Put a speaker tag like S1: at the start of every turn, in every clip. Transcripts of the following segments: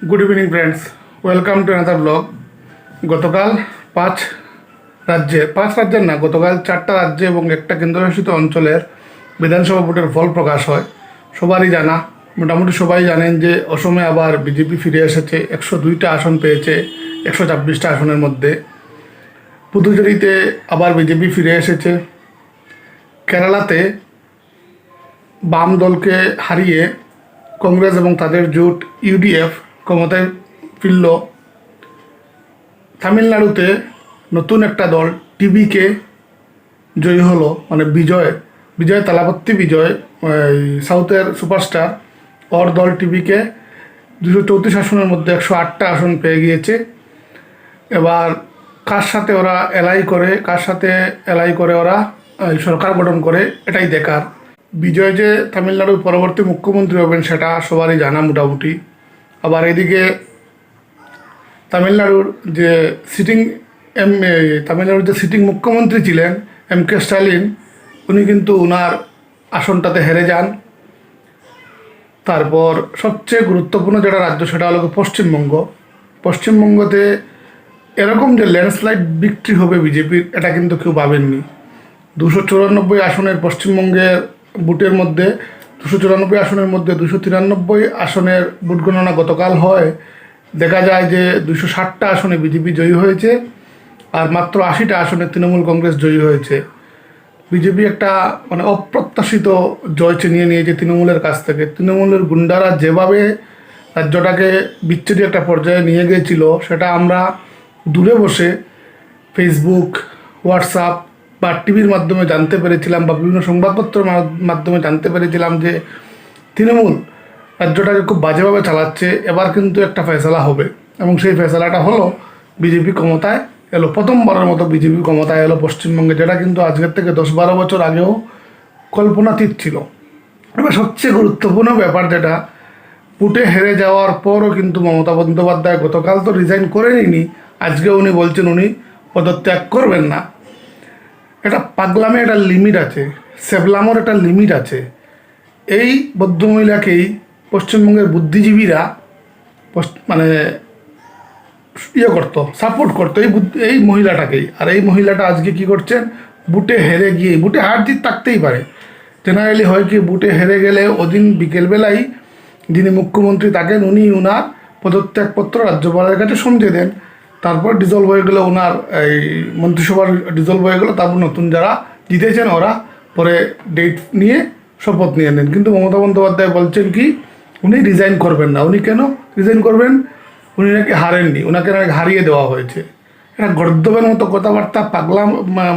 S1: Good evening friends, welcome to another blog. গতকাল পাঁচ রাজ্যের না, গতকাল 4টা রাজ্য এবং একটা কেন্দ্রশাসিত অঞ্চলের বিধানসভা ভোটের ফল প্রকাশ হয়। সবারই জানা, মোটামুটি সবাই জানেন যে অসমে আবার বিজেপি ফিরে এসেছে, 102টা আসন পেয়েছে 126টা আসনের মধ্যে। পুদুচেরিতে আবার বিজেপি ফিরে এসেছে। কেরালাতে বাম দলকে হারিয়ে কংগ্রেস এবং তাদের জোট ইউডিএফ ক্ষমতায় ফিরল। তামিলনাড়ুতে নতুন একটা দল টিভিকে জয়ী হলো, মানে বিজয় তালাপত্তি বিজয়, সাউথের সুপারস্টার, ওর দল টিভিকে 234 আসনের মধ্যে 108টা আসন পেয়ে গিয়েছে। এবার কার সাথে ওরা এলাই করে ওরা সরকার গঠন করে, এটাই দেখার। বিজয় যে তামিলনাড়ুর পরবর্তী মুখ্যমন্ত্রী হবেন সেটা সবারই জানা মোটামুটি। আবার এদিকে তামিলনাড়ুর যে সিটিং মুখ্যমন্ত্রী ছিলেন MK স্ট্যালিন, উনি কিন্তু ওনার আসনটাতে হেরে যান। তারপর সবচেয়ে গুরুত্বপূর্ণ যেটা রাজ্য সেটা হলো পশ্চিমবঙ্গতে এরকম যে ল্যান্ডস্লাইড ভিক্টরি হবে বিজেপির, এটা কিন্তু কেউ ভাবেননি। 294 আসনের পশ্চিমবঙ্গের বুটের মধ্যে 294 আসনের মধ্যে 293 আসনের বুট গণনা গতকাল হয়। দেখা যায় যে 260টা আসনে বিজেপি জয়ী হয়েছে, আর মাত্র 80টা আসনে তৃণমূল কংগ্রেস জয়ী হয়েছে। বিজেপি একটা মানে অপ্রত্যাশিত জয় ছিনিয়ে নিয়েছে তৃণমূলের কাছ থেকে। তৃণমূলের গুন্ডারা যেভাবে রাজ্যটাকে বিচ্ছেদী একটা পর্যায়ে নিয়ে গিয়েছিল, সেটা আমরা দূরে বসে ফেসবুক, হোয়াটসঅ্যাপ বা টিভির মাধ্যমে জানতে পেরেছিলাম, বা বিভিন্ন সংবাদপত্রের মাধ্যমে জানতে পেরেছিলাম যে তৃণমূল রাজ্যটাকে খুব বাজেভাবে চালাচ্ছে। এবার কিন্তু একটা ফয়সালা হবে, এবং সেই ফয়সালাটা হলো বিজেপি ক্ষমতায় এলো। প্রথমবারের মতো বিজেপি ক্ষমতায় এলো পশ্চিমবঙ্গে, যেটা কিন্তু আজকের থেকে 10-12 বছর আগেও কল্পনাতীত ছিল। এবার সবচেয়ে গুরুত্বপূর্ণ ব্যাপার যেটা, ভোটে হেরে যাওয়ার পরও কিন্তু মমতা বন্দ্যোপাধ্যায় গতকাল তো রিজাইন করেনি, আজকে উনি বলছেন উনি পদত্যাগ করবেন না। এটা পাগলামে একটা লিমিট আছে, সেবলামোর একটা লিমিট আছে। এই ভদ্রমহিলাকেই পশ্চিমবঙ্গের বুদ্ধিজীবীরা মানে সাপোর্ট করতো এই মহিলাটাকেই। আর এই মহিলাটা আজকে কি করছেন, বুটে হেরে গিয়ে, বুটে হার জিত থাকতেই পারে, জেনারেলি হয় কি বুটে হেরে গেলে ওদিন বিকেলবেলায় যিনি মুখ্যমন্ত্রী থাকেন উনি ওনার পদত্যাগপত্র রাজ্যপালের কাছে সমঝে দেন। তারপর ডিজলভ হয়ে গেলো, ওনার এই মন্ত্রিসভার ডিজলভ হয়ে গেলো। তারপর নতুন যারা জিতেছেন ওরা পরে ডেট নিয়ে শপথ নিয়ে নেন। কিন্তু মমতা বন্দ্যোপাধ্যায় বলছেন কি উনি রিজাইন করবেন না। উনি কেন রিজাইন করবেন? উনি নাকি হারেননি, ওনাকে নাকি হারিয়ে দেওয়া হয়েছে। এটা গর্দবের মতো কথাবার্তা,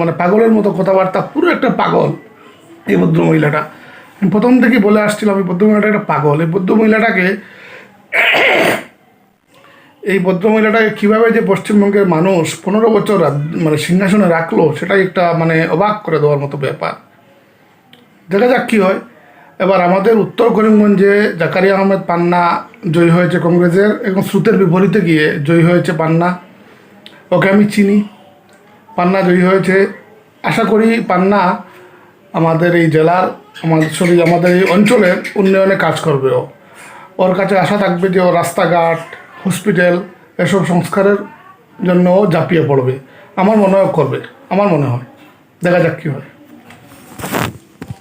S1: মানে পাগলের মতো কথাবার্তা, পুরো একটা পাগল এই ভদ্রমহিলাটা। আমি প্রথম থেকেই বলে আসছিলাম এই ভদ্রমহিলাটা একটা পাগল। এই ভদ্রমহিলাটাকে কীভাবে যে পশ্চিমবঙ্গের মানুষ 15 বছর মানে সিংহাসনে রাখলো, সেটাই একটা মানে অবাক করে দেওয়ার মতো ব্যাপার। দেখা যাক কী হয়। এবার আমাদের উত্তর করিমগঞ্জে জাকারিয়া আহমেদ পান্না জয়ী হয়েছে কংগ্রেসের, এবং স্রোতের বিপরীতে গিয়ে জয়ী হয়েছে পান্না। ওকে আমি চিনি, পান্না জয়ী হয়েছে। আশা করি পান্না আমাদের এই জেলার আমাদের এই অঞ্চলের উন্নয়নে কাজ করবে। ওর কাছে আশা থাকবে যে ও রাস্তাঘাট, হসপিটাল এসব সংস্কারের জন্য ঝাঁপিয়ে পড়বে। আমার মনে হয় করবে, আমার মনে হয়। দেখা যাক কী হয়।